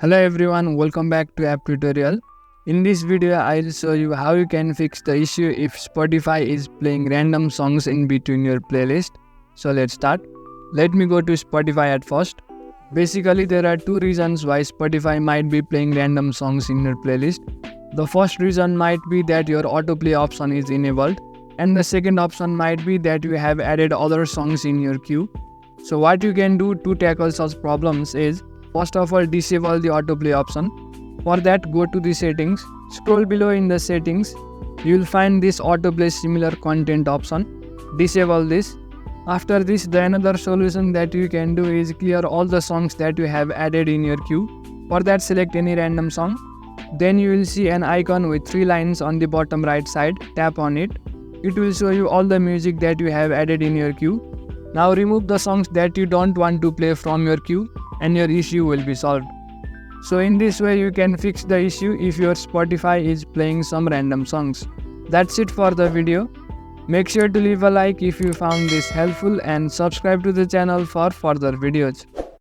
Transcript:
Hello everyone, welcome back to app tutorial. In this video I'll show you how you can fix the issue if Spotify is playing random songs in between your playlist. So let's start. Let me go to Spotify at first. Basically there are two reasons why Spotify might be playing random songs in your playlist. The first reason might be that your autoplay option is enabled, and the second option might be that you have added other songs in your queue. So what you can do to tackle such problems is, first of all, disable the autoplay option. For that, go to the settings, scroll below in the settings, you will find this autoplay similar content option. Disable this. After this, the another solution that you can do is clear all the songs that you have added in your queue. For that, select any random song. Then you will see an icon with 3 lines on the bottom right side. Tap on it. It will show you all the music that you have added in your queue. Now remove the songs that you don't want to play from your queue and your issue will be solved. So in this way you can fix the issue if your Spotify is playing some random songs. That's it for the video. Make sure to leave a like if you found this helpful and subscribe to the channel for further videos.